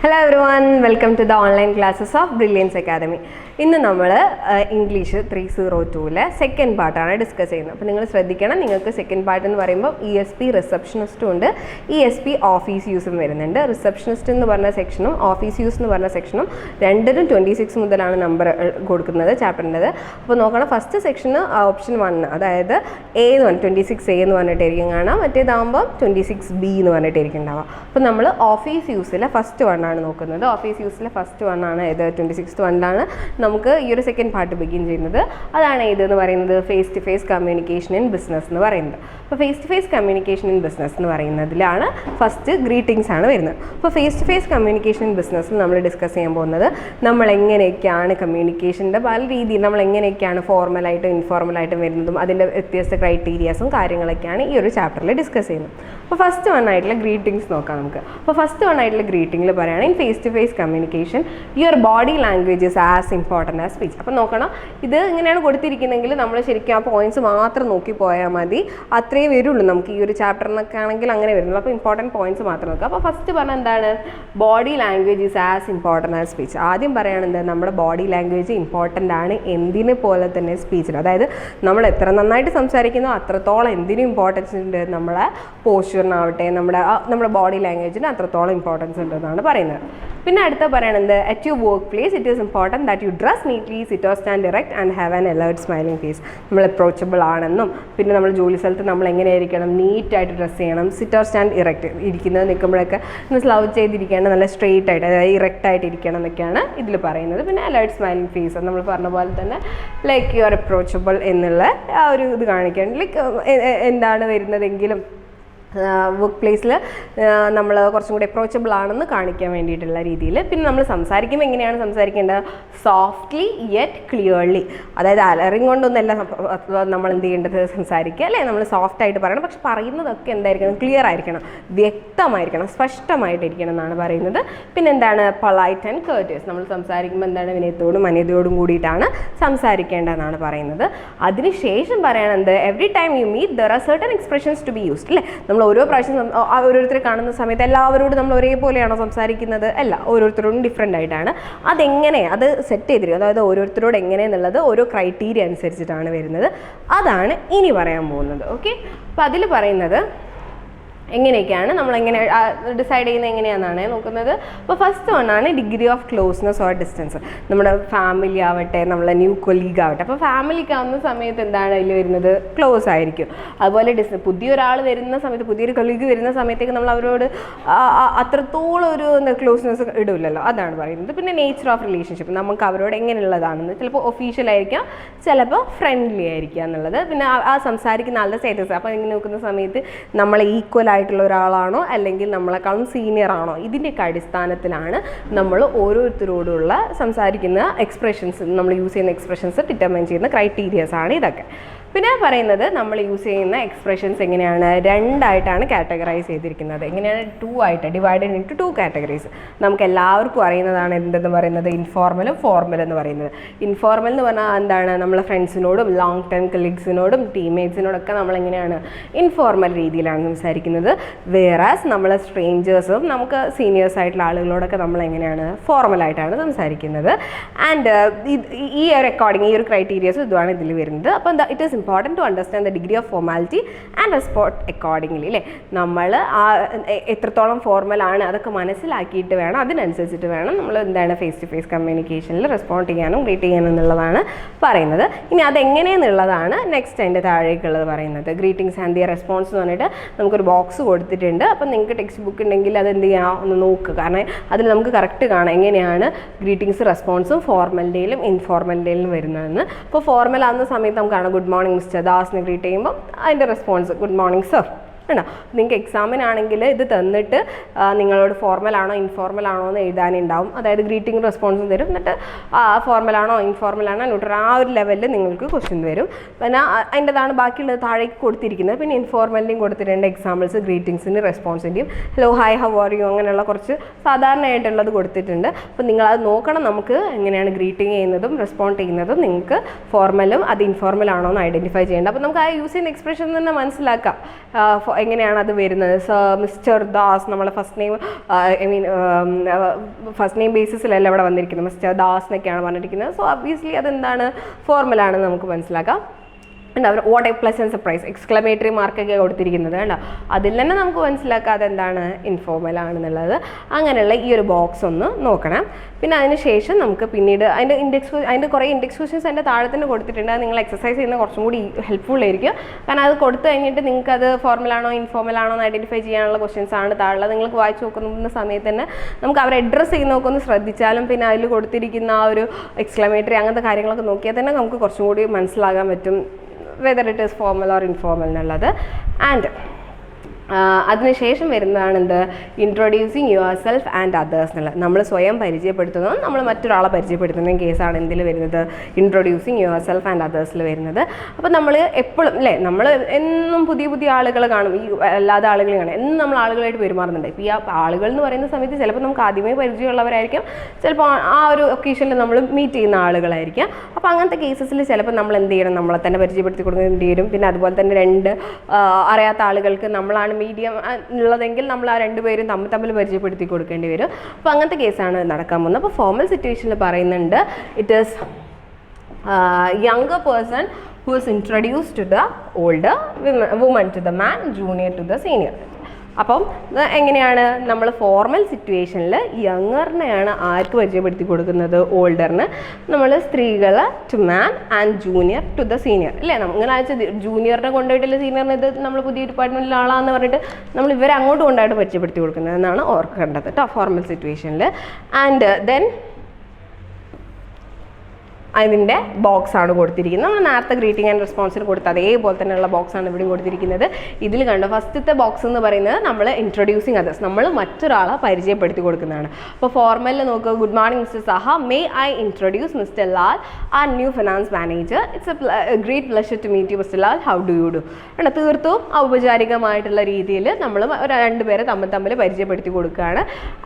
Hello everyone, welcome to the online classes of Brilliance Academy. ഇന്ന് നമ്മൾ English 302 second പാർട്ടാണ് discuss ചെയ്യുന്നത്. അപ്പോൾ നിങ്ങൾ ശ്രദ്ധിക്കണം, നിങ്ങൾക്ക് സെക്കൻഡ് പാർട്ട് എന്ന് പറയുമ്പോൾ ESP റിസപ്ഷനിസ്റ്റും ഉണ്ട്, ESP ഓഫീസ് യൂസും വരുന്നുണ്ട്. റിസപ്ഷനിസ്റ്റ് എന്ന് പറഞ്ഞ സെക്ഷനും ഓഫീസ് യൂസ് എന്ന് പറഞ്ഞ സെക്ഷനും രണ്ടിനും 26 മുതലാണ് നമ്പർ കൊടുക്കുന്നത് ചാപ്റ്ററിൻ്റെത്. അപ്പോൾ നോക്കണം, ഫസ്റ്റ് സെക്ഷന് ഓപ്ഷൻ 1, അതായത് A എന്ന് പറഞ്ഞ് 26A എന്ന് പറഞ്ഞിട്ടായിരിക്കും കാണാം, മറ്റേതാകുമ്പോൾ 26B എന്ന് പറഞ്ഞിട്ടായിരിക്കും ഉണ്ടാവുക. അപ്പോൾ നമ്മൾ ഓഫീസ് യൂസിലെ ഫസ്റ്റ് 1 ആണ് നോക്കുന്നത്. ഓഫീസ് യൂസിലെ ഫസ്റ്റ് 1 ആണ് ഇത് 26th 1 നമുക്ക് ഈ ഒരു സെക്കൻഡ് പാർട്ട് ബിഗിൻ ചെയ്യുന്നത്. അതാണ് ഇതെന്ന് പറയുന്നത് face to face communication in business എന്ന് പറയുന്നത്. അപ്പോൾ face to face communication in business എന്ന് പറയുന്നതിലാണ് ഫസ്റ്റ് ഗ്രീറ്റിംഗ്സ് ആണ് വരുന്നത്. അപ്പോൾ face to face communication in ബിസിനസ്സിൽ നമ്മൾ ഡിസ്കസ് ചെയ്യാൻ പോകുന്നത് നമ്മൾ എങ്ങനെയൊക്കെയാണ് കമ്മ്യൂണിക്കേഷൻ്റെ പല രീതിയിൽ നമ്മൾ എങ്ങനെയൊക്കെയാണ് ഫോർമലായിട്ടും ഇൻഫോർമലായിട്ടും വരുന്നതും അതിൻ്റെ വ്യത്യസ്ത ക്രൈറ്റീരിയാസും കാര്യങ്ങളൊക്കെയാണ് ഈ ഒരു ചാപ്റ്ററിൽ ഡിസ്കസ് ചെയ്യുന്നത്. അപ്പോൾ ഫസ്റ്റ് 1 ആയിട്ടുള്ള ഗ്രീറ്റിംഗ്സ് നോക്കാം നമുക്ക്. അപ്പോൾ ഫസ്റ്റ് 1 ആയിട്ടുള്ള ഗ്രീറ്റിംഗിൽ പറയുകയാണെങ്കിൽ in face to face communication your body language is as important as speech. അപ്പോൾ നോക്കണം, ഇത് ഇങ്ങനെയാണ് കൊടുത്തിരിക്കുന്നതെങ്കിൽ നമ്മൾ ശരിക്കും ആ പോയിന്റ്സ് മാത്രം നോക്കി പോയാൽ മതി, അത്രയേ വരുള്ളൂ. നമുക്ക് ഈ ഒരു ചാപ്റ്ററിനൊക്കെ ആണെങ്കിൽ അങ്ങനെ വരുന്നുള്ളൂ. അപ്പോൾ ഇമ്പോർട്ടൻറ്റ് പോയിന്റ്സ് മാത്രം നോക്കുക. അപ്പോൾ ഫസ്റ്റ് പറഞ്ഞാൽ എന്താണ്, body language is as important as speech. ആദ്യം പറയുകയാണെന്ത്, നമ്മുടെ ബോഡി ലാംഗ്വേജ് ഇമ്പോർട്ടൻ്റ് ആണ് എന്തിനെ പോലെ തന്നെ സ്പീച്ചിൽ. അതായത് നമ്മൾ എത്ര നന്നായിട്ട് സംസാരിക്കുന്നോ അത്രത്തോളം എന്തിനും ഇമ്പോർട്ടൻസ് ഉണ്ട്, നമ്മളെ പോസ്ചറിനാവട്ടെ നമ്മുടെ ബോഡി ലാംഗ്വേജിന് അത്രത്തോളം ഇമ്പോർട്ടൻസ് ഉണ്ടെന്നാണ് പറയുന്നത്. പിന്നെ അടുത്ത പറയണത്, at your work place it is important that you dress neatly, sit or stand direct and have an alert smiling face. നമ്മൾ അപ്രോച്ചബിൾ ആണെന്നും, പിന്നെ നമ്മൾ ജോലി സ്ഥലത്ത് നമ്മൾ എങ്ങനെയായിരിക്കണം, നീറ്റായിട്ട് ഡ്രസ്സ് ചെയ്യണം, സിറ്റ് ഓർ സ്റ്റാൻഡ് ഇറക്റ്റ്, ഇരിക്കുന്നത് നിൽക്കുമ്പോഴൊക്കെ സ്ലൗ ചെയ്തിരിക്കണം, നല്ല സ്ട്രെയിറ്റ് ആയിട്ട്, അതായത് ഇറക്റ്റ് ആയിട്ട് ഇരിക്കണം എന്നൊക്കെയാണ് ഇതിൽ പറയുന്നത്. പിന്നെ അലേർട്ട് സ്മൈലിംഗ് ഫേസ് നമ്മൾ പറഞ്ഞ പോലെ തന്നെ ലൈക്ക് യു ആർ അപ്രോച്ചബിൾ എന്നുള്ള ആ ഒരു ഇത് കാണിക്കാൻ, ലൈക്ക് എന്താണ് വരുന്നതെങ്കിലും വർക്ക് പ്ലേസിൽ നമ്മൾ കുറച്ചും കൂടി അപ്രോച്ചബിൾ ആണെന്ന് കാണിക്കാൻ വേണ്ടിയിട്ടുള്ള രീതിയിൽ. പിന്നെ നമ്മൾ സംസാരിക്കുമ്പോൾ എങ്ങനെയാണ് സംസാരിക്കേണ്ടത്, സോഫ്റ്റ്ലി യെറ്റ് ക്ലിയർലി, അതായത് അലറിങ് കൊണ്ടൊന്നല്ല നമ്മൾ എന്ത് ചെയ്യേണ്ടത്, സംസാരിക്കുക അല്ലേ, നമ്മൾ സോഫ്റ്റായിട്ട് പറയണം. പക്ഷെ പറയുന്നതൊക്കെ എന്തായിരിക്കണം, ക്ലിയർ ആയിരിക്കണം, വ്യക്തമായിരിക്കണം, സ്പഷ്ടമായിട്ടിരിക്കണം എന്നാണ് പറയുന്നത്. പിന്നെ എന്താണ്, പൊളൈറ്റ് ആൻഡ് കേർട്ടിയസ്, നമ്മൾ സംസാരിക്കുമ്പോൾ എന്താണ്, വിനയത്തോടും മാന്യതയോടും കൂടിയിട്ടാണ് സംസാരിക്കേണ്ടതെന്നാണ് പറയുന്നത്. അതിനുശേഷം പറയണത്, every time you meet there are certain expressions to be used. അല്ലേ, നമ്മൾ ഓരോ പ്രാവശ്യം ഓരോരുത്തരെ കാണുന്ന സമയത്ത് എല്ലാവരോടും നമ്മൾ ഒരേപോലെയാണോ സംസാരിക്കുന്നത്, അല്ല, ഓരോരുത്തരോടും ഡിഫറെൻ്റ് ആയിട്ടാണ്. അതെങ്ങനെ അത് സെറ്റ് ചെയ്തിരിക്കും, അതായത് ഓരോരുത്തരോട് എങ്ങനെയെന്നുള്ളത് ഓരോ ക്രൈറ്റീരിയ അനുസരിച്ചിട്ടാണ് വരുന്നത്. അതാണ് ഇനി പറയാൻ പോകുന്നത്. ഓക്കെ, അപ്പോൾ അതിൽ പറയുന്നത് എങ്ങനെയൊക്കെയാണ് നമ്മളെങ്ങനെ ഡിസൈഡ് ചെയ്യുന്നത് എങ്ങനെയാണെന്നാണ് നോക്കുന്നത്. അപ്പോൾ ഫസ്റ്റ് 1 ആണ് degree of closeness or distance. നമ്മുടെ ഫാമിലി ആവട്ടെ, നമ്മളെ ന്യൂ കൊലീഗ് ആവട്ടെ. അപ്പോൾ ഫാമിലിക്ക് ആവുന്ന സമയത്ത് എന്താണ് അതിൽ വരുന്നത്, ക്ലോസ് ആയിരിക്കും. അതുപോലെ പുതിയൊരാൾ വരുന്ന സമയത്ത്, പുതിയൊരു കൊലീഗ് വരുന്ന സമയത്തേക്ക് നമ്മൾ അവരോട് അത്രത്തോളം ഒരു ക്ലോസ്നെസ് ഇടില്ലല്ലോ, അതാണ് പറയുന്നത്. പിന്നെ നേച്ചർ ഓഫ് റിലേഷൻഷിപ്പ്, നമുക്ക് അവരോട് എങ്ങനെയുള്ളതാണെന്ന്, ചിലപ്പോൾ ഒഫീഷ്യൽ ആയിരിക്കാം, ചിലപ്പോൾ ഫ്രണ്ട്ലി ആയിരിക്കുക എന്നുള്ളത്. പിന്നെ ആ സംസാരിക്കുന്ന ആളുടെ സ്റ്റേറ്റസ്. അപ്പോൾ ഇങ്ങനെ നോക്കുന്ന സമയത്ത് നമ്മൾ ഈക്വൽ ആയിട്ടുള്ള ഒരാളാണോ അല്ലെങ്കിൽ നമ്മളെക്കാളും സീനിയർ ആണോ, ഇതിൻ്റെയൊക്കെ അടിസ്ഥാനത്തിലാണ് നമ്മൾ ഓരോരുത്തരോടുള്ള സംസാരിക്കുന്ന എക്സ്പ്രഷൻസ്, നമ്മൾ യൂസ് ചെയ്യുന്ന എക്സ്പ്രഷൻസ് ഡിറ്റർമൈൻ ചെയ്യുന്ന ക്രൈറ്റീരിയസ് ആണ് ഇതൊക്കെ. പിന്നെ പറയുന്നത് നമ്മൾ യൂസ് ചെയ്യുന്ന എക്സ്പ്രഷൻസ് എങ്ങനെയാണ്, 2 ആയിട്ടാണ് കാറ്റഗറൈസ് ചെയ്തിരിക്കുന്നത്. എങ്ങനെയാണ്, 2 ആയിട്ട് ഡിവൈഡഡ് ഇൻറ്റു 2 കാറ്റഗറീസ്. നമുക്ക് എല്ലാവർക്കും അറിയുന്നതാണ് എന്തെന്ന് പറയുന്നത്, ഇൻഫോർമലും ഫോർമൽ എന്ന് പറയുന്നത്. ഇൻഫോർമൽ എന്ന് പറഞ്ഞാൽ എന്താണ്, നമ്മളെ ഫ്രണ്ട്സിനോടും ലോങ് ടൈം കൊളീഗ്സിനോടും ടീംമേറ്റ്സിനോടൊക്കെ നമ്മളെങ്ങനെയാണ് ഇൻഫോർമൽ രീതിയിലാണ് സംസാരിക്കുന്നത്. വേറാസ് നമ്മളെ സ്ട്രേഞ്ചേഴ്സും നമുക്ക് സീനിയേഴ്സ് ആയിട്ടുള്ള ആളുകളോടൊക്കെ നമ്മളെങ്ങനെയാണ് ഫോർമലായിട്ടാണ് സംസാരിക്കുന്നത്. ആൻഡ് ഈ ഒരു അക്കോർഡിംഗ് ഈ ഒരു ക്രൈറ്റീരിയസ് ഇതുമാണ് ഇതിൽ വരുന്നത്. അപ്പോൾ എന്താ, it is important to understand the degree of formality and respond accordingly. അല്ലേ, നമ്മൾ എത്രത്തോളം ഫോർമലാണ് അതൊക്കെ മനസ്സിലാക്കിയിട്ട് വേണം, അതിനനുസരിച്ചിട്ട് വേണം നമ്മൾ എന്താണ് ഫേസ് ടു ഫേസ് കമ്മ്യൂണിക്കേഷനിൽ റെസ്പോണ്ട് ചെയ്യാനും ഗ്രീറ്റ് ചെയ്യാനും എന്നുള്ളതാണ് പറയുന്നത്. ഇനി അതെങ്ങനെയെന്നുള്ളതാണ് നെക്സ്റ്റ് അതിൻ്റെ താഴേക്കുള്ളത് പറയുന്നത്. ഗ്രീറ്റിംഗ്സ് ആൻഡ് ദി റെസ്പോൺസ് എന്ന് പറഞ്ഞിട്ട് നമുക്കൊരു ബോക്സ് കൊടുത്തിട്ടുണ്ട്. അപ്പം നിങ്ങൾക്ക് ടെക്സ്റ്റ് ബുക്ക് ഉണ്ടെങ്കിൽ അതെന്ത് ചെയ്യാം, ഒന്ന് നോക്കുക. കാരണം അതിൽ നമുക്ക് കറക്റ്റ് കാണാം എങ്ങനെയാണ് ഗ്രീറ്റിംഗ്സ് റെസ്പോൺസും ഫോർമലിൻ്റെയിലും ഇൻഫോർമലിൻ്റെയിലും വരുന്നതെന്ന്. അപ്പോൾ ഫോർമൽ ആകുന്ന സമയത്ത് നമുക്ക് കാണാം, good morning mister Das greet ചെയ്യുമ്പോൾ അതിൻ്റെ റെസ്പോൺസ് ഗുഡ് മോർണിംഗ് സർ ആണോ. നിങ്ങൾക്ക് എക്സാമിനാണെങ്കിൽ ഇത് തന്നിട്ട് നിങ്ങളോട് ഫോർമലാണോ ഇൻഫോർമലാണോ എന്ന് എഴുതാനുണ്ടാവും. അതായത് ഗ്രീറ്റിംഗ് റെസ്പോൺസും തരും, എന്നിട്ട് ഫോർമലാണോ ഇൻഫോർമലാണോ ന്യൂട്രൽ ആ ഒരു ലെവലിൽ നിങ്ങൾക്ക് ക്വസ്റ്റ്യൻ വരും. പിന്നെ അതിൻ്റെതാണ് ബാക്കിയുള്ളത് താഴേക്ക് കൊടുത്തിരിക്കുന്നത്. പിന്നെ ഇൻഫോർമലിൻ്റെയും കൊടുത്തിട്ടുണ്ട് എക്സാമ്പിൾസ്, ഗ്രീറ്റിംഗ്സിൻ്റെ റെസ്പോൺസിൻ്റെയും hello hi how are you അങ്ങനെയുള്ള കുറച്ച് സാധാരണയായിട്ടുള്ളത് കൊടുത്തിട്ടുണ്ട്. അപ്പോൾ നിങ്ങളത് നോക്കണം, നമുക്ക് എങ്ങനെയാണ് ഗ്രീറ്റിംഗ് ചെയ്യുന്നതും റെസ്പോണ്ട് ചെയ്യുന്നതും നിങ്ങൾക്ക് ഫോർമലും അത് ഇൻഫോർമൽ ആണോ എന്ന് ഐഡൻറ്റിഫൈ ചെയ്യേണ്ടത്. അപ്പോൾ നമുക്ക് ആ യൂസ് ചെയ്യുന്ന എക്സ്പ്രഷൻ തന്നെ മനസ്സിലാക്കാം. എങ്ങനെയാണ് അത് വരുന്നത്? മിസ്റ്റർ ദാസ്, നമ്മളെ ഫസ്റ്റ് നെയിം ഫസ്റ്റ് നെയിം ബേസിസിലല്ല ഇവിടെ വന്നിരിക്കുന്നത്, മിസ്റ്റർ ദാസ് എന്നൊക്കെയാണ് പറഞ്ഞിരിക്കുന്നത്. സോ ഒബ്വിയസ്ലി അതെന്താണ്, ഫോർമലാണെന്ന് നമുക്ക് മനസ്സിലാക്കാം. ഉണ്ട് അവർ what a pleasant surprise, exclamatory മാർക്കൊക്കെ കൊടുത്തിരിക്കുന്നത് കണ്ടോ. അതിൽ തന്നെ നമുക്ക് മനസ്സിലാക്കാം അതെന്താണ്, ഇൻഫോർമൽ ആണെന്നുള്ളത്. അങ്ങനെയുള്ള ഈ ഒരു ബോക്സ് ഒന്ന് നോക്കണം. പിന്നെ അതിന് ശേഷം നമുക്ക് പിന്നീട് അതിൻ്റെ കുറേ ഇൻഡെക്സ് ക്വസ്റ്റ്യൻസ് അതിൻ്റെ താഴെ തന്നെ കൊടുത്തിട്ടുണ്ട്. അത് നിങ്ങൾ എക്സസൈസ് ചെയ്യുന്നത് കുറച്ചും കൂടി ഹെൽപ്ഫുൾ ആയിരിക്കും. കാരണം അത് കൊടുത്തു കഴിഞ്ഞിട്ട് നിങ്ങൾക്ക് അത് ഫോർമലാണോ ഇൻഫോർമൽ ആണോ എന്ന് ഐഡൻറ്റിഫൈ ചെയ്യാനുള്ള ക്വസ്റ്റ്യൻസ് ആണ് താഴെ. നിങ്ങൾക്ക് വായിച്ച് നോക്കുന്ന സമയത്ത് തന്നെ നമുക്ക് അവർ അഡ്രസ്സ് ചെയ്യുന്നതൊക്കെ ഒന്ന് ശ്രദ്ധിച്ചാലും പിന്നെ അതിൽ കൊടുത്തിരിക്കുന്ന ആ ഒരു എക്സ്ക്ലമേറ്ററി അങ്ങനത്തെ കാര്യങ്ങളൊക്കെ നോക്കിയാൽ തന്നെ നമുക്ക് കുറച്ചും കൂടി മനസ്സിലാകാൻ പറ്റും whether it is formal or informal എന്നുള്ളത്. ആൻഡ് അതിനുശേഷം വരുന്നതാണ് എന്ത്, introducing your self and others എന്നുള്ളത്. നമ്മൾ സ്വയം പരിചയപ്പെടുത്തുന്നതും നമ്മൾ മറ്റൊരാളെ പരിചയപ്പെടുത്തുന്ന കേസാണ് എന്തിൽ വരുന്നത്, ഇൻട്രൊഡ്യൂസിങ് യുവർ സെൽഫ് ആൻഡ് അതേഴ്സിൽ വരുന്നത്. അപ്പോൾ നമ്മൾ എപ്പോഴും അല്ലേ, നമ്മൾ എന്നും പുതിയ പുതിയ ആളുകൾ കാണും, ഈ അല്ലാതെ ആളുകളെ കാണും, എന്നും നമ്മൾ ആളുകളായിട്ട് പെരുമാറുന്നുണ്ട്. ഇപ്പോൾ ഈ ആളുകൾ എന്ന് പറയുന്ന സമയത്ത് ചിലപ്പോൾ നമുക്ക് ആദ്യമേ പരിചയമുള്ളവരായിരിക്കും, ചിലപ്പോൾ ആ ഒരു ഒക്കേഷനിൽ നമ്മൾ മീറ്റ് ചെയ്യുന്ന ആളുകളായിരിക്കും. അപ്പോൾ അങ്ങനത്തെ കേസസിൽ ചിലപ്പോൾ നമ്മൾ എന്ത് ചെയ്യണം, നമ്മളെ തന്നെ പരിചയപ്പെടുത്തി കൊടുക്കേണ്ടി വരും. പിന്നെ അതുപോലെ തന്നെ രണ്ട് അറിയാത്ത ആളുകൾക്ക് നമ്മളാണ് മീഡിയം ഉള്ളതെങ്കിൽ നമ്മൾ ആ രണ്ടുപേരും തമ്മിൽ പരിചയപ്പെടുത്തി കൊടുക്കേണ്ടി വരും. അപ്പോൾ അങ്ങനത്തെ കേസാണ് നടക്കാൻ പോകുന്നത്. അപ്പോൾ ഫോർമൽ സിറ്റുവേഷനിൽ പറയുന്നുണ്ട്, it is younger person who is introduced to the older woman to the man, junior to the senior. അപ്പം എങ്ങനെയാണ് നമ്മൾ ഫോർമൽ സിറ്റുവേഷനിൽ യങ്ങറിനെയാണ് ആർക്ക് പരിചയപ്പെടുത്തി കൊടുക്കുന്നത്, ഓൾഡറിന്. നമ്മൾ സ്ത്രീകൾ to man and junior to the senior അല്ലേ. അങ്ങനെ അയച്ചത് ജൂനിയറിനെ കൊണ്ടുപോയിട്ടില്ല സീനിയറിന് ഇത് നമ്മൾ പുതിയ ഡിപ്പാർട്ട്മെൻറ്റിൽ ആളാന്ന് പറഞ്ഞിട്ട് നമ്മൾ ഇവരെ അങ്ങോട്ട് കൊണ്ടായിട്ട് പരിചയപ്പെടുത്തി കൊടുക്കുന്നത് എന്നാണ് ഓർക്കേണ്ടത് കേട്ടോ ഫോർമൽ സിറ്റുവേഷനിൽ. ആൻഡ് ദെൻ അതിൻ്റെ ബോക്സാണ് കൊടുത്തിരിക്കുന്നത്. നമ്മൾ നേരത്തെ ഗ്രീറ്റിംഗ് ആൻഡ് റെസ്പോൺസിന് കൊടുത്ത അതേപോലെ തന്നെയുള്ള ബോക്സാണ് ഇവിടെ കൊടുത്തിരിക്കുന്നത്. ഇതിൽ കണ്ടോ ഫസ്റ്റത്തെ ബോക്സ് എന്ന് പറയുന്നത് നമ്മൾ ഇൻട്രൊഡ്യൂസിങ് അതേഴ്സ്, നമ്മൾ മറ്റൊരാളെ പരിചയപ്പെടുത്തി കൊടുക്കുന്നതാണ്. അപ്പോൾ ഫോർമലിൽ നോക്കുക, good morning mister Saha, may I introduce mister Lal, our new finance manager. It's a great pleasure to meet you mister Lal, how do you do. ആണ് തീർത്തും ഔപചാരികമായിട്ടുള്ള രീതിയിൽ നമ്മൾ രണ്ടുപേരെ തമ്മിൽ പരിചയപ്പെടുത്തി കൊടുക്കുകയാണ്.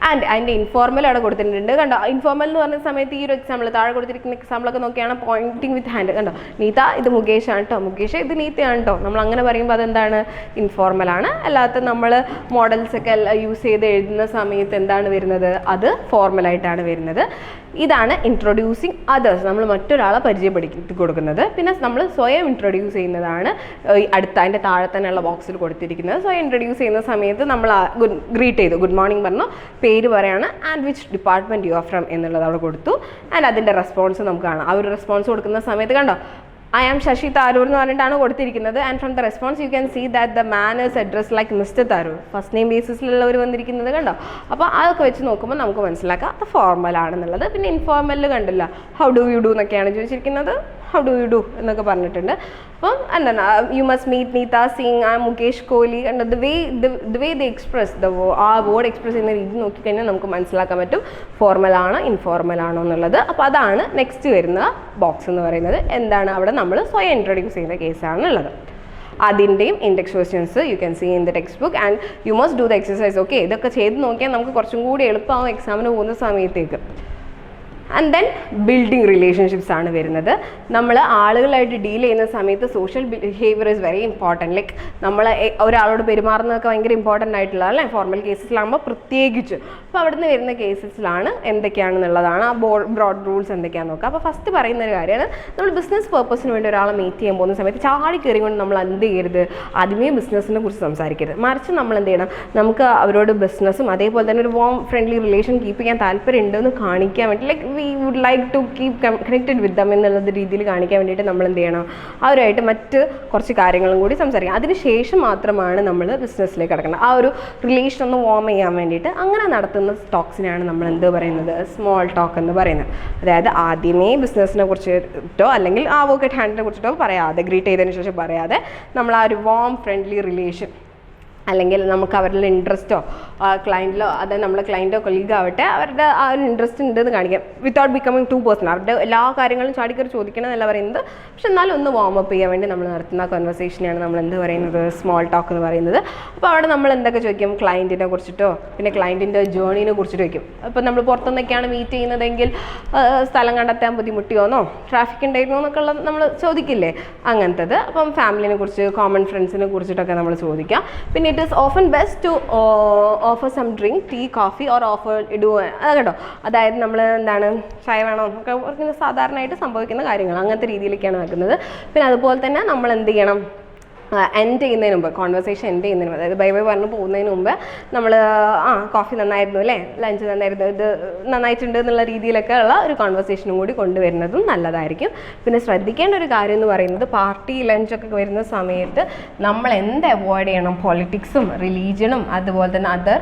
ആൻഡ് അതിൻ്റെ ഇൻഫോർമൽ അവിടെ കൊടുത്തിട്ടുണ്ട് കണ്ടോ. ഇൻഫോർമൽ എന്ന് പറഞ്ഞ സമയത്ത് ഈ ഒരു എക്സാമ്പിൾ താഴെ കൊടുത്തിരിക്കുന്ന എക്സാമ്പിളൊക്കെ നോക്കിയാണ് പോയിന്റിങ് വിത്ത് ഹാൻഡ് കണ്ടോ. നീത ഇത് മുകേഷ് ആണ് കേട്ടോ, മുകേഷ് ഇത് നീതയാണ് കേട്ടോ. നമ്മൾ അങ്ങനെ പറയുമ്പോൾ അതെന്താണ്, ഇൻഫോർമലാണ്. അല്ലാത്ത നമ്മൾ മോഡൽസ് ഒക്കെ യൂസ് ചെയ്ത് എഴുതുന്ന സമയത്ത് എന്താണ് വരുന്നത്, അത് ഫോർമലായിട്ടാണ് വരുന്നത്. ഇതാണ് ഇൻട്രൊഡ്യൂസിങ് അതേഴ്സ്, നമ്മൾ മറ്റൊരാളെ പരിചയപ്പെടുത്തി കൊടുക്കുന്നത്. പിന്നെ നമ്മൾ സ്വയം ഇൻട്രൊഡ്യൂസ് ചെയ്യുന്നതാണ് അടുത്ത അതിൻ്റെ താഴെ തന്നെയുള്ള ബോക്സിൽ കൊടുത്തിരിക്കുന്നത്. സ്വയം ഇൻട്രൊഡ്യൂസ് ചെയ്യുന്ന സമയത്ത് നമ്മൾ ഗ്രീറ്റ് ചെയ്തു, ഗുഡ് മോർണിംഗ് പറഞ്ഞു, പേര് പറയാണ്, and which department you are from എന്നുള്ളത് അവിടെ കൊടുത്തു. ആൻഡ് അതിൻ്റെ റെസ്പോൺസ് നമുക്ക് കാണാം. ആ ഒരു റെസ്പോൺസ് കൊടുക്കുന്ന സമയത്ത് കണ്ടോ, I am Shashi Tharoor എന്ന് പറഞ്ഞിട്ടാണ് കൊടുത്തിരിക്കുന്നത്. And from the response you can see that the man is address like mister Tharoor, first name ബേസിസിലുള്ളവർ വന്നിരിക്കുന്നത് കണ്ടോ. അപ്പോൾ അതൊക്കെ വെച്ച് നോക്കുമ്പോൾ നമുക്ക് മനസ്സിലാക്കാം അത് ഫോർമൽ ആണെന്നുള്ളത്. പിന്നെ ഇൻഫോർമലിൽ കണ്ടില്ല, ഹൗ ഡു യു ഡു എന്നൊക്കെയാണ് ചോദിച്ചിരിക്കുന്നത്, ഹൗ ഡു യു ഡു എന്നൊക്കെ പറഞ്ഞിട്ടുണ്ട്. അപ്പം എന്താണ്, you must meet Neeta Singh, ആ മുകേഷ് കോഹ്ലി കണ്ടോ. The way the express a word express ചെയ്യുന്ന രീതി നോക്കിക്കഴിഞ്ഞാൽ നമുക്ക് മനസ്സിലാക്കാൻ പറ്റും ഫോർമൽ ആണോ ഇൻഫോർമൽ ആണോ എന്നുള്ളത്. അപ്പോൾ അതാണ് നെക്സ്റ്റ് വരുന്ന ബോക്സ് എന്ന് പറയുന്നത്. എന്താണ്, അവിടെ നമ്മൾ സ്വയം ഇൻട്രൊഡ്യൂസ് ചെയ്യുന്ന കേസാണുള്ളത്. അതിൻ്റെയും index questions you can see in the text book and you must do the exercise. Okay, ഇതൊക്കെ ചെയ്ത് നോക്കിയാൽ നമുക്ക് കുറച്ചും കൂടി എളുപ്പമാവും എക്സാമിന് പോകുന്ന സമയത്തേക്ക്. ആൻഡ് ദെൻ ബിൽഡിംഗ് റിലേഷൻഷിപ്സ് ആണ് വരുന്നത്. നമ്മൾ ആളുകളായിട്ട് ഡീൽ ചെയ്യുന്ന സമയത്ത് social behaviour is very important. Like നമ്മൾ ഒരാളോട് പെരുമാറുന്നതൊക്കെ ഭയങ്കര ഇമ്പോർട്ടൻ്റ് ആയിട്ടുള്ള അല്ലേ, ഫോർമൽ കേസസിലാകുമ്പോൾ പ്രത്യേകിച്ച്. അപ്പോൾ അവിടെ നിന്ന് വരുന്ന കേസസിലാണ് എന്തൊക്കെയാണെന്നുള്ളതാണ് ആ ബ്രോഡ് റൂൾസ് എന്തൊക്കെയാണെന്ന് നോക്കുക. അപ്പോൾ ഫസ്റ്റ് പറയുന്ന ഒരു കാര്യമാണ്, നമ്മൾ ബിസിനസ് പർപ്പസിന് വേണ്ടി ഒരാളെ മീറ്റ് ചെയ്യാൻ പോകുന്ന സമയത്ത് ചാടി കയറിക്കൊണ്ട് നമ്മൾ എന്ത് ചെയ്യരുത്, ആദ്യമേ ബിസിനസ്സിനെ കുറിച്ച് സംസാരിക്കരുത്. മറിച്ച് നമ്മൾ എന്ത് ചെയ്യണം, നമുക്ക് അവരോട് ബിസിനസ്സും അതേപോലെ തന്നെ ഒരു വാം ഫ്രണ്ട്ലി റിലേഷൻ കീപ്പ് ചെയ്യാൻ താല്പര്യം ഉണ്ടെന്ന് കാണിക്കാൻ വേണ്ടി, like we would like to keep connected with them എന്നുള്ള രീതിയിൽ കാണിക്കാൻ വേണ്ടിയിട്ട് നമ്മൾ എന്ത് ചെയ്യണം, അവരുമായിട്ട് മറ്റ് കുറച്ച് കാര്യങ്ങളും കൂടി സംസാരിക്കണം. അതിനുശേഷം മാത്രമാണ് നമ്മൾ ബിസിനസ്സിലേക്ക് കിടക്കുന്നത്. ആ ഒരു റിലേഷൻ ഒന്ന് വാം ചെയ്യാൻ വേണ്ടിയിട്ട് അങ്ങനെ നടത്തുന്ന ടോക്സിനാണ് നമ്മൾ എന്ത് പറയുന്നത്, സ്മോൾ ടോക്ക് എന്ന് പറയുന്നത്. അതായത് ആദ്യമേ ബിസിനസ്സിനെ കുറിച്ചിട്ടോ അല്ലെങ്കിൽ ആ വർക്ക് അറ്റ് ഹാൻഡിനെ കുറിച്ചിട്ടോ പറയാതെ, ഗ്രീറ്റ് ചെയ്തതിന് ശേഷം പറയാതെ നമ്മൾ ആ ഒരു വാം ഫ്രണ്ട്ലി റിലേഷൻ അല്ലെങ്കിൽ നമുക്ക് അവരുടെ ഇൻട്രസ്റ്റോ ക്ലയൻറ്റിലോ അത് നമ്മളെ ക്ലയൻറ്റോ കൊളീഗ് ആവട്ടെ അവരുടെ ആ ഒരു ഇൻട്രസ്റ്റ് ഉണ്ടെന്ന് കാണിക്കാം വിത്തൗട്ട് ബിക്കമിങ് ടു പേഴ്സണൽ. അവരുടെ എല്ലാ കാര്യങ്ങളും ചാടിക്കറി ചോദിക്കണം എന്നല്ല പറയുന്നത്, പക്ഷെ എന്നാലും ഒന്ന് വാമപ്പ് ചെയ്യാൻ വേണ്ടി നമ്മൾ നടത്തുന്ന കൺവെർസേഷനെയാണ് നമ്മൾ എന്ത് പറയുന്നത്, സ്മോൾ ടോക്ക് എന്ന് പറയുന്നത്. അപ്പോൾ അവിടെ നമ്മൾ എന്തൊക്കെ ചോദിക്കും, ക്ലയൻറ്റിനെ കുറിച്ചിട്ടോ പിന്നെ ക്ലയൻറ്റിൻ്റെ ജേർണീനെ കുറിച്ചിട്ട് ചോദിക്കും. അപ്പോൾ നമ്മൾ പുറത്തുനിന്നൊക്കെയാണ് മീറ്റ് ചെയ്യുന്നതെങ്കിൽ സ്ഥലം കണ്ടെത്താൻ ബുദ്ധിമുട്ടിയോന്നോ ട്രാഫിക് ഉണ്ടായിരുന്നോ എന്നൊക്കെ ഉള്ളത് നമ്മൾ ചോദിക്കില്ലേ, അങ്ങനത്തത്. അപ്പം ഫാമിലിനെ കുറിച്ച് കോമൺ ഫ്രണ്ട്സിനെ കുറിച്ചിട്ടൊക്കെ നമ്മൾ ചോദിക്കാം. പിന്നെ it is often best to offer some drink, tea, coffee or offer do അത് കേട്ടോ. അതായത് നമ്മൾ എന്താണ് ചായ വേണോ ഒക്കെ സാധാരണയായിട്ട് സംഭവിക്കുന്ന കാര്യങ്ങൾ അങ്ങനത്തെ രീതിയിലേക്കാണ് വെക്കുന്നത്. പിന്നെ അതുപോലെ തന്നെ നമ്മൾ എന്ത് ചെയ്യണം, എൻഡ് ചെയ്യുന്നതിന് മുമ്പ്, കോൺവെർസേഷൻ എൻഡ് ചെയ്യുന്നതിന് മുമ്പ്, അതായത് ബൈ ബൈ പറഞ്ഞ് പോകുന്നതിന് മുമ്പ് നമ്മൾ കോഫി നന്നായിരുന്നു അല്ലേ, ലഞ്ച് നന്നായിരുന്നു, ഇത് നന്നായിട്ടുണ്ട് എന്നുള്ള രീതിയിലൊക്കെ ഉള്ള ഒരു കോൺവെർസേഷനും കൂടി കൊണ്ടുവരുന്നതും നല്ലതായിരിക്കും. പിന്നെ ശ്രദ്ധിക്കേണ്ട ഒരു കാര്യം എന്ന് പറയുന്നത്, പാർട്ടി ലഞ്ചൊക്കെ വരുന്ന സമയത്ത് നമ്മൾ എന്ത് അവോയ്ഡ് ചെയ്യണം, പൊളിറ്റിക്സും റിലീജിയനും അതുപോലെ തന്നെ അതർ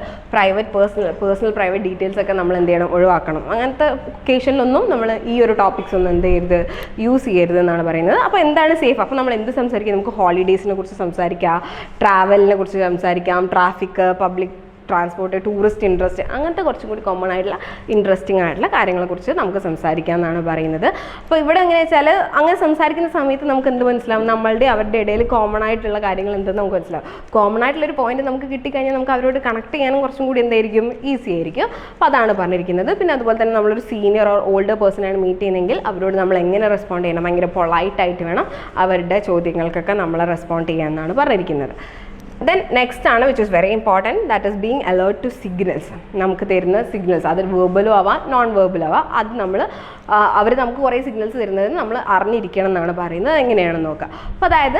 പേഴ്സണൽ പ്രൈവറ്റ് ഡീറ്റെയിൽസ് ഒക്കെ നമ്മൾ എന്ത് ചെയ്യണം, ഒഴിവാക്കണം. അങ്ങനത്തെ ഒക്കേഷനിലൊന്നും നമ്മൾ ഈ ഒരു ടോപ്പിക്സ് ഒന്നും എന്ത് ചെയ്യരുത്, യൂസ് ചെയ്യരുത് എന്നാണ് പറയുന്നത്. അപ്പോൾ എന്താണ് സേഫ്, അപ്പോൾ നമ്മൾ എന്ത് സംസാരിക്കും, നമുക്ക് ഹോളിഡേയ്സിനെ കുറിച്ച് സംസാരിക്കാം, ട്രാവലിനെ കുറിച്ച് സംസാരിക്കാം, traffic, public transport, tourist interest, അങ്ങനത്തെ കുറച്ചും കൂടി കോമൺ ആയിട്ടുള്ള ഇൻട്രസ്റ്റിംഗ് ആയിട്ടുള്ള കാര്യങ്ങളെക്കുറിച്ച് നമുക്ക് സംസാരിക്കാം എന്നാണ് പറയുന്നത്. അപ്പോൾ ഇവിടെ എങ്ങനെ വെച്ചാൽ അങ്ങനെ സംസാരിക്കുന്ന സമയത്ത് നമുക്ക് എന്ത് മനസ്സിലാവും, നമ്മളുടെ അവരുടെ ഇടയിൽ കോമൺ ആയിട്ടുള്ള കാര്യങ്ങൾ എന്തെന്ന് നമുക്ക് മനസ്സിലാവും. കോമൺ ആയിട്ടുള്ളൊരു പോയിന്റ് നമുക്ക് കിട്ടിക്കഴിഞ്ഞാൽ നമുക്ക് അവരോട് കണക്ട് ചെയ്യാനും കുറച്ചും കൂടി എന്തായിരിക്കും, ഈസി ആയിരിക്കും. അപ്പോൾ അതാണ് പറഞ്ഞിരിക്കുന്നത്. പിന്നെ അതുപോലെ തന്നെ നമ്മളൊരു സീനിയർ ഓർ ഓൾഡർ പേഴ്സണാണ് മീറ്റ് ചെയ്യുന്നതെങ്കിൽ അവരോട് നമ്മൾ എങ്ങനെ റെസ്പോണ്ട് ചെയ്യണം, ഭയങ്കര പൊളൈറ്റായിട്ട് വേണം അവരുടെ ചോദ്യങ്ങൾക്കൊക്കെ നമ്മൾ റെസ്പോണ്ട് ചെയ്യാമെന്നാണ് പറഞ്ഞിരിക്കുന്നത്. ദെൻ നെക്സ്റ്റ് ആണ് which is very important, that is being alert to signals. നമുക്ക് തരുന്ന സിഗ്നൽസ് അത് വെർബലും ആവാം നോൺ വെർബലും ആവാം, അത് നമ്മൾ അവർ നമുക്ക് കുറേ സിഗ്നൽസ് തരുന്നത് നമ്മൾ അറിഞ്ഞിരിക്കണം എന്നാണ് പറയുന്നത്. എങ്ങനെയാണെന്ന് നോക്കാം. അപ്പോൾ അതായത്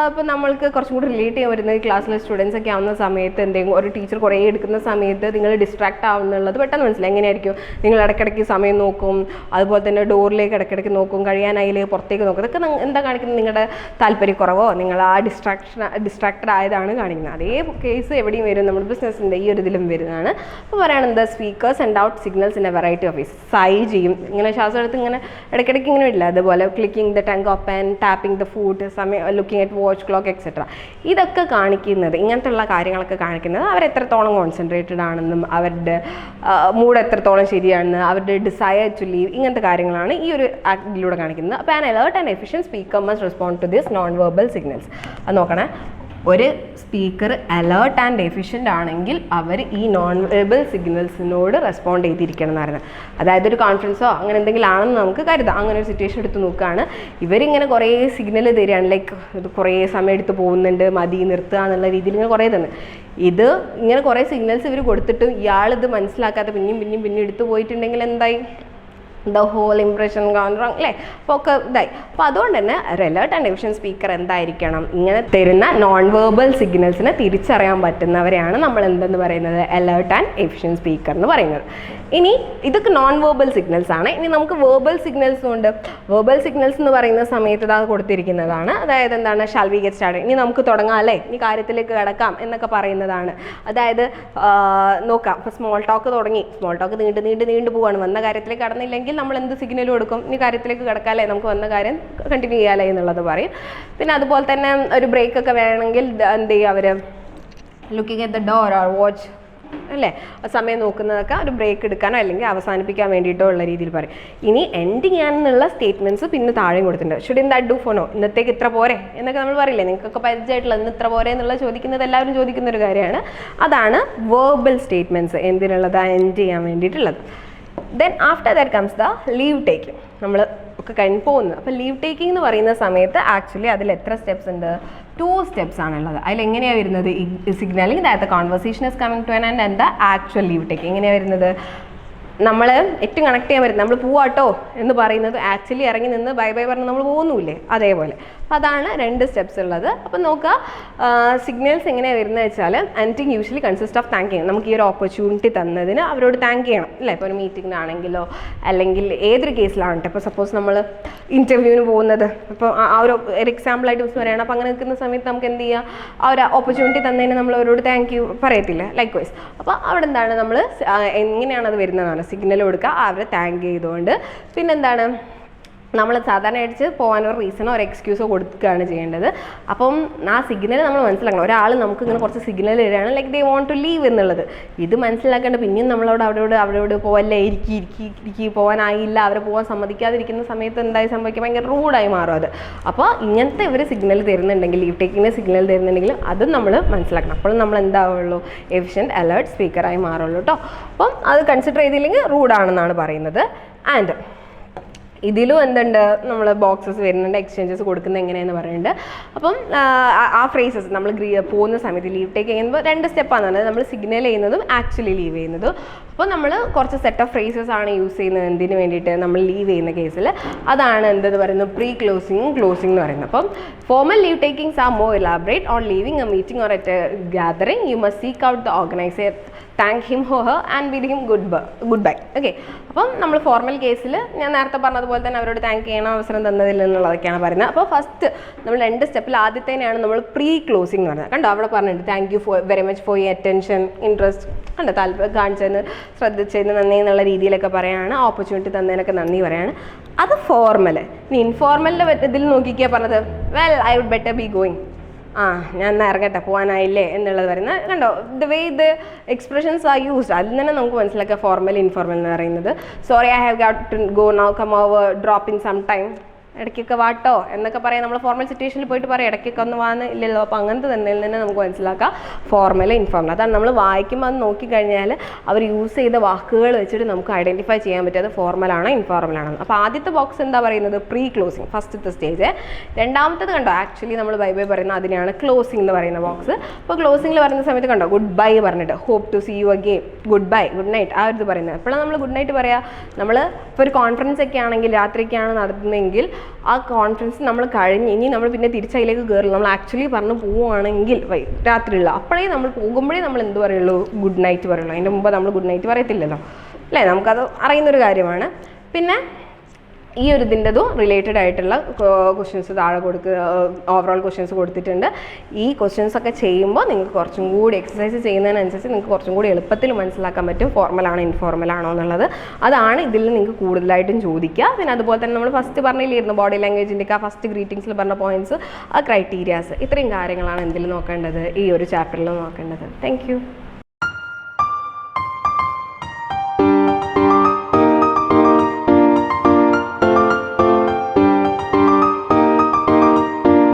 ഇപ്പോൾ നമ്മൾക്ക് കുറച്ചും കൂടി റിലേറ്റ് ചെയ്യാൻ വരുന്നത് ക്ലാസ്സിലെ സ്റ്റുഡൻസ് ഒക്കെ ആവുന്ന സമയത്ത് എന്തെങ്കിലും ഒരു ടീച്ചർ കുറേ എടുക്കുന്ന സമയത്ത് നിങ്ങൾ ഡിസ്ട്രാക്ട് ആവുന്നുള്ളത് പെട്ടെന്ന് മനസ്സിലായി. എങ്ങനെയായിരിക്കും, നിങ്ങൾ ഇടയ്ക്കിടയ്ക്ക് സമയം നോക്കും, അതുപോലെ തന്നെ ഡോറിലേക്ക് ഇടയ്ക്കിടയ്ക്ക് നോക്കും, കഴിയാനായിലേക്ക് പുറത്തേക്ക് നോക്കും. ഇതൊക്കെ എന്താ കാണിക്കുന്നത്, നിങ്ങളുടെ താല്പര്യക്കുറവോ നിങ്ങൾ ആ ഡിസ്ട്രാക്റ്റഡ് ആയതാണ് കാണിക്കുന്നത്. അതേ കേസ് എവിടെയും വരും, നമ്മുടെ ബിസിനസ്സിൻ്റെ ഈ ഒരു ഇതിലും വരുന്നതാണ്. അപ്പോൾ പറയുന്നത് speakers send out signals in a variety of ways. Sigh ചെയ്യും, ഇങ്ങനെ ശ്വാസം എടുത്ത് ഇങ്ങനെ ഇടയ്ക്കിടയ്ക്ക് ഇങ്ങനെ ഇല്ല, അതുപോലെ clicking the tongue open, tapping the foot, സമയം looking at watch clock etcetera. ഇതൊക്കെ കാണിക്കുന്നത്, ഇങ്ങനത്തെയുള്ള കാര്യങ്ങളൊക്കെ കാണിക്കുന്നത് അവരെത്രത്തോളം കോൺസെൻട്രേറ്റഡ് ആണെന്നും അവരുടെ മൂഡ് എത്രത്തോളം ശരിയാണെന്ന്, അവരുടെ ഡിസയർ ടു ലീവ്, ഇങ്ങനത്തെ കാര്യങ്ങളാണ് ഈ ഒരു ആക്ടിലൂടെ കാണിക്കുന്നത്. അപ്പോൾ an alert and efficient speaker must respond to this non verbal signals. അത് നോക്കണേ, ഒരു സ്പീക്കർ അലേർട്ട് ആൻഡ് എഫിഷ്യൻ്റ് ആണെങ്കിൽ അവർ ഈ നോൺ വെർബൽ സിഗ്നൽസിനോട് റെസ്പോണ്ട് ചെയ്തിരിക്കണം എന്ന് പറയുന്നത്. അതായത് ഒരു കോൺഫറൻസോ അങ്ങനെ എന്തെങ്കിലും ആണെന്ന് നമുക്ക് കരുതാം. അങ്ങനെ ഒരു സിറ്റുവേഷൻ എടുത്ത് നോക്കുകയാണ്, ഇവരിങ്ങനെ കുറേ സിഗ്നൽ തരികയാണ്, ലൈക്ക് ഇത് കുറേ സമയം എടുത്ത് പോകുന്നുണ്ട്, മതി നിർത്തുക എന്നുള്ള രീതിയിൽ ഇങ്ങനെ കുറേ തന്നെ. ഇത് ഇങ്ങനെ കുറേ സിഗ്നൽസ് ഇവർ കൊടുത്തിട്ടും ഇയാളിത് മനസ്സിലാക്കാതെ പിന്നെയും എടുത്ത് പോയിട്ടുണ്ടെങ്കിൽ എന്തായി, the whole impression gone wrong അല്ലേ. അപ്പോൾ ഒക്കെ ഇതായി. അപ്പോൾ അതുകൊണ്ട് തന്നെ ഒരു അലേർട്ട് ആൻഡ് എഫിഷ്യൻറ്റ് സ്പീക്കർ എന്തായിരിക്കണം, ഇങ്ങനെ തരുന്ന നോൺ വെർബൽ സിഗ്നൽസിനെ തിരിച്ചറിയാൻ പറ്റുന്നവരെയാണ് നമ്മൾ എന്തെന്ന് പറയുന്നത്, അലേർട്ട് ആൻഡ് എഫിഷ്യൻറ്റ് സ്പീക്കർ എന്ന് പറയുന്നത്. ഇനി ഇതൊക്കെ നോൺ വെർബൽ സിഗ്നൽസ് ആണ്. ഇനി നമുക്ക് വെർബൽ സിഗ്നൽസും ഉണ്ട്. വെർബൽ സിഗ്നൽസ് എന്ന് പറയുന്ന സമയത്ത് അത് കൊടുത്തിരിക്കുന്നതാണ്. അതായത് എന്താണ്, ഷാൽ വി ഗെറ്റ് സ്റ്റാർട്ടഡ്, ഇനി നമുക്ക് തുടങ്ങാം അല്ലേ, ഇനി കാര്യത്തിലേക്ക് കിടക്കാം എന്നൊക്കെ പറയുന്നതാണ്. അതായത് നോക്കാം, ഇപ്പോൾ സ്മോൾ ടോക്ക് തുടങ്ങി, സ്മോൾ ടോക്ക് നീണ്ടു പോവാണ്, വന്ന കാര്യത്തിലേക്ക് കടന്നില്ലെങ്കിൽ നമ്മൾ എന്ത് സിഗ്നലും കൊടുക്കും, ഇനി കാര്യത്തിലേക്ക് കിടക്കാമല്ലേ, നമുക്ക് വന്ന കാര്യം കണ്ടിന്യൂ ചെയ്യാമല്ലേ എന്നുള്ളത് പറയും. പിന്നെ അതുപോലെ തന്നെ ഒരു ബ്രേക്ക് ഒക്കെ വേണമെങ്കിൽ എന്ത് ചെയ്യുക, അവർ looking at the door or watch അല്ലേ, സമയം നോക്കുന്നതൊക്കെ ഒരു ബ്രേക്ക് എടുക്കാനോ അല്ലെങ്കിൽ അവസാനിപ്പിക്കാൻ വേണ്ടിയിട്ടോ ഉള്ള രീതിയിൽ പറയും. ഇനി എൻഡ് ചെയ്യാനുള്ള സ്റ്റേറ്റ്മെൻറ്റ്സ് പിന്നെ താഴെയും കൊടുത്തിട്ടുണ്ട്. Should in that do for no, ഇന്നത്തേക്ക് ഇത്ര പോരെ എന്നൊക്കെ നമ്മൾ പറയില്ലേ, നിങ്ങൾക്കൊക്കെ പരിചയമായിട്ടുള്ള ഇന്ന് ഇത്ര പോരെ എന്നുള്ള ചോദിക്കുന്നത് എല്ലാവരും ചോദിക്കുന്ന ഒരു കാര്യമാണ്. അതാണ് വെർബൽ സ്റ്റേറ്റ്മെൻറ്റ്സ്, എന്തിനുള്ളത്, എൻഡ് ചെയ്യാൻ വേണ്ടിയിട്ടുള്ളത്. Then after that comes the leave taking. നമ്മൾ ഒക്കെ കഴിഞ്ഞ് പോകുന്നത്. അപ്പോൾ ലീവ് ടേക്കിംഗ് എന്ന് പറയുന്ന സമയത്ത് ആക്ച്വലി അതിൽ എത്ര സ്റ്റെപ്സ് ഉണ്ട്, 2 steps ആണുള്ളത്. അതിലെങ്ങനെയാണ് വരുന്നത്, ഈ signaling that the conversation is coming to an end and the actual leave taking. എങ്ങനെയാണ് വരുന്നത്, നമ്മൾ ഏറ്റവും കണക്ട് ചെയ്യാൻ പറ്റും, നമ്മൾ പോവാട്ടോ എന്ന് പറയുന്നത് ആക്ച്വലി ഇറങ്ങി നിന്ന് ബൈ ബൈ പറഞ്ഞ് നമ്മൾ പോകുന്നില്ലേ, അതേപോലെ. അപ്പോൾ അതാണ് 2 സ്റ്റെപ്സ് ഉള്ളത്. അപ്പോൾ നോക്കുക, സിഗ്നൽസ് എങ്ങനെയാണ് വരുന്നത് വെച്ചാൽ, ending usually consist of thank ചെയ്യണം. നമുക്ക് ഈ ഒരു ഓപ്പർച്യൂണിറ്റി തന്നതിന് അവരോട് താങ്ക് ചെയ്യണം അല്ലേ. ഇപ്പോൾ ഒരു മീറ്റിങ്ങിനാണെങ്കിലോ അല്ലെങ്കിൽ ഏതൊരു കേസിലാവട്ടെ, ഇപ്പോൾ സപ്പോസ് നമ്മൾ ഇൻ്റർവ്യൂവിന് പോകുന്നത്, ഇപ്പോൾ ആ ഒരു എക്സാമ്പിളായിട്ട് മിസ് പറയുകയാണ്. അപ്പോൾ അങ്ങനെ നിൽക്കുന്ന സമയത്ത് നമുക്ക് എന്ത് ചെയ്യുക, ആ ഒരു ഓപ്പർച്യൂണിറ്റി തന്നതിന് നമ്മൾ അവരോട് താങ്ക് യു പറയത്തില്ല, ലൈക്ക് വൈസ്. അപ്പോൾ അവിടെ എന്താണ്, നമ്മൾ എങ്ങനെയാണ് അത് വരുന്നതാണ്, സിഗ്നൽ കൊടുക്കുക, അവരെ താങ്ക് ചെയ്തുകൊണ്ട്. പിന്നെന്താണ്, നമ്മൾ സാധാരണ അടിച്ച് പോകാനൊരു റീസണോ ഒരു എക്സ്ക്യൂസോ കൊടുക്കുകയാണ് ചെയ്യേണ്ടത്. അപ്പം ആ സിഗ്നൽ നമ്മൾ മനസ്സിലാക്കണം. ഒരാൾ നമുക്ക് ഇങ്ങനെ കുറച്ച് സിഗ്നൽ തരികയാണ് like they want to leave എന്നുള്ളത്. ഇത് മനസ്സിലാക്കേണ്ട പിന്നെയും നമ്മളോട് അവിടെയോട് പോവല്ലേ, ഇരിക്കി പോകാനായില്ല, അവരെ പോകാൻ സമ്മതിക്കാതിരിക്കുന്ന സമയത്ത് എന്തായി സംഭവിക്കുക, ഭയങ്കര റൂഡായി മാറും അത്. അപ്പോൾ ഇങ്ങനത്തെ ഇവർ സിഗ്നൽ തരുന്നുണ്ടെങ്കിൽ, ലീവ് ടേക്കിങ്ങിന് സിഗ്നൽ തരുന്നുണ്ടെങ്കിൽ അതും നമ്മൾ മനസ്സിലാക്കണം. അപ്പോഴും നമ്മൾ എന്താവുള്ളൂ, എഫിഷ്യൻറ്റ് അലേർട്ട് സ്പീക്കറായി മാറുള്ളൂ കേട്ടോ. അപ്പം അത് കൺസിഡർ ചെയ്തില്ലെങ്കിൽ റൂഡാണെന്നാണ് പറയുന്നത്. ആൻഡ് ഇതിലും എന്തുണ്ട്, നമ്മൾ ബോക്സസ് വരുന്നുണ്ട്, എക്സ്ചേഞ്ചസ് കൊടുക്കുന്നത് എങ്ങനെയെന്ന് പറയുന്നുണ്ട്. അപ്പം ആ ഫ്രേസസ് നമ്മൾ പോകുന്ന സമയത്ത് ലീവ് ടേക്ക് ചെയ്യുമ്പോൾ 2 സ്റ്റെപ്പാണ് പറഞ്ഞത്. നമ്മൾ സിഗ്നൽ ചെയ്യുന്നതും ആക്ച്വലി ലീവ് ചെയ്യുന്നതും. അപ്പോൾ നമ്മൾ കുറച്ച് സെറ്റ് ഓഫ് ഫ്രേസസ് ആണ് യൂസ് ചെയ്യുന്നത് എന്തിനു വേണ്ടിയിട്ട്, നമ്മൾ ലീവ് ചെയ്യുന്ന കേസിൽ. അതാണ് എന്തെന്ന് പറയുന്നത്, പ്രീ ക്ലോസിങ്ങും ക്ലോസിംഗ് എന്ന് പറയുന്നത്. അപ്പം formal leave takings are more elaborate on leaving a meeting or at a gathering. You must seek out the organiser, thank him or her and bid him goodbye. Okay, അപ്പം നമ്മൾ formal കേസിൽ ഞാൻ നേരത്തെ പറഞ്ഞതുപോലെ തന്നെ അവരോട് thank ചെയ്യണം അവസരം തന്നതിൽ എന്നുള്ളതൊക്കെയാണ് പറയുന്നത്. അപ്പോൾ ഫസ്റ്റ് നമ്മൾ 2 സ്റ്റെപ്പിൽ ആദ്യത്തേനെയാണ് നമ്മൾ പ്രീ ക്ലോസിംഗ് എന്ന് പറയുന്നത്. കണ്ടോ, അവിടെ പറഞ്ഞിട്ടുണ്ട് thank you very much for your attention, interest, കണ്ടോ, താല്പര്യം കാണിച്ചതിന്, ശ്രദ്ധിച്ചതിന് നന്ദി എന്നുള്ള രീതിയിലൊക്കെ പറയാണ്. ഓപ്പർച്യൂണിറ്റി തന്നതിനൊക്കെ നന്ദി പറയാണ്. അത് ഫോർമൽ. ഇനി ഇൻഫോർമലിൻ്റെ ഇതിൽ നോക്കിക്കുക പറഞ്ഞത്, well I would better be going, ഞാൻ എന്നാൽ ഇറങ്ങട്ടെ, പോകാനായില്ലേ എന്നുള്ളത് പറയുന്നത്. കണ്ടോ, the way the expressions are used, അതിൽ തന്നെ നമുക്ക് മനസ്സിലാക്കുക ഫോർമൽ ഇൻഫോർമൽ എന്ന് പറയുന്നത്. Sorry I have got to go now, come over, drop in some time, ഇടയ്ക്കൊക്കെ വാട്ടോ എന്നൊക്കെ പറയാം. നമ്മൾ ഫോർമൽ സിറ്റുവേഷനിൽ പോയിട്ട് പറയാം ഇടയ്ക്കൊക്കെ ഒന്ന് വാന്ന് ഇല്ലല്ലോ. അപ്പോൾ അങ്ങനത്തെ തന്നെ നമുക്ക് മനസ്സിലാക്കാം ഫോർമൽ ഇൻഫോർമൽ. അതാണ് നമ്മൾ വായിക്കുമ്പോൾ അത് നോക്കിക്കഴിഞ്ഞാൽ അവർ യൂസ് ചെയ്ത വാക്കുകൾ വെച്ചിട്ട് നമുക്ക് ഐഡൻറ്റിഫൈ ചെയ്യാൻ പറ്റും ഫോർമലാണോ ഇൻഫോർമലാണോ. അപ്പോൾ ആദ്യത്തെ ബോക്സ് എന്താ പറയുന്നത്, പ്രീ ക്ലോസിങ്, ഫസ്റ്റത്തെ സ്റ്റേജ്. രണ്ടാമത്തത് കണ്ടോ, ആക്ച്വലി നമ്മൾ ബൈ പറയുന്ന അതിനെയാണ് ക്ലോസിംഗ് എന്ന് പറയുന്ന ബോക്സ്. അപ്പോൾ ക്ലോസിംഗിൽ പറയുന്ന സമയത്ത് കണ്ടോ, ഗുഡ് ബൈ പറഞ്ഞിട്ട്, hope to see you again, goodbye, good night, ആ ഒരു ഇത് പറയുന്നത്. എപ്പോഴാണ് നമ്മൾ ഗുഡ് നൈറ്റ് പറയാം, നമ്മൾ ഇപ്പോൾ ഒരു കോൺഫറൻസ് ഒക്കെ ആണെങ്കിൽ രാത്രിക്കാണ് നടത്തുന്നതെങ്കിൽ ആ കോൺഫറൻസ് നമ്മൾ കഴിഞ്ഞ് ഇനി നമ്മൾ പിന്നെ തിരിച്ചതിലേക്ക് കയറില്ല, നമ്മൾ ആക്ച്വലി പറഞ്ഞു പോവുകയാണെങ്കിൽ രാത്രിയുള്ള അപ്പോഴേ നമ്മൾ പോകുമ്പോഴേ നമ്മൾ എന്ത് പറയുള്ളൂ, ഗുഡ് നൈറ്റ് പറയുള്ളൂ. അതിൻ്റെ മുമ്പ് നമ്മൾ ഗുഡ് നൈറ്റ് പറയത്തില്ലല്ലോ അല്ലേ, നമുക്കത് അറിയുന്നൊരു കാര്യമാണ്. പിന്നെ ഈ ഒരു ഇതിൻ്റെതും റിലേറ്റഡ് ആയിട്ടുള്ള ക്വസ്റ്റ്യൻസ് താഴെ ഓവറോൾ ക്വസ്റ്റ്യൻസ് കൊടുത്തിട്ടുണ്ട്. ഈ ക്വസ്റ്റ്യൻസ് ഒക്കെ ചെയ്യുമ്പോൾ നിങ്ങൾക്ക് കുറച്ചും കൂടി എക്സസൈസ് ചെയ്യുന്നതിനനുസരിച്ച് നിങ്ങൾക്ക് കുറച്ചും കൂടി എളുപ്പത്തിൽ മനസ്സിലാക്കാൻ പറ്റും ഫോർമലാണോ ഇൻഫോർമലാണോ എന്നുള്ളത്. അതാണ് ഇതിൽ നിങ്ങൾക്ക് കൂടുതലായിട്ടും ചോദിക്കുക. പിന്നെ അതുപോലെ തന്നെ നമ്മൾ ഫസ്റ്റ് പറഞ്ഞില്ലായിരുന്നു ബോഡി ലാംഗ്വേജിൻ്റെ ആ ഫസ്റ്റ് ഗ്രീറ്റിംഗ്സിൽ പറഞ്ഞ പോയിന്റ്സ്, ആ ക്രൈറ്റീരിയാസ്, ഇത്രയും കാര്യങ്ങളാണ് എന്തിൽ നോക്കേണ്ടത്, ഈ ഒരു ചാപ്റ്ററിൽ നോക്കേണ്ടത്. Thank you.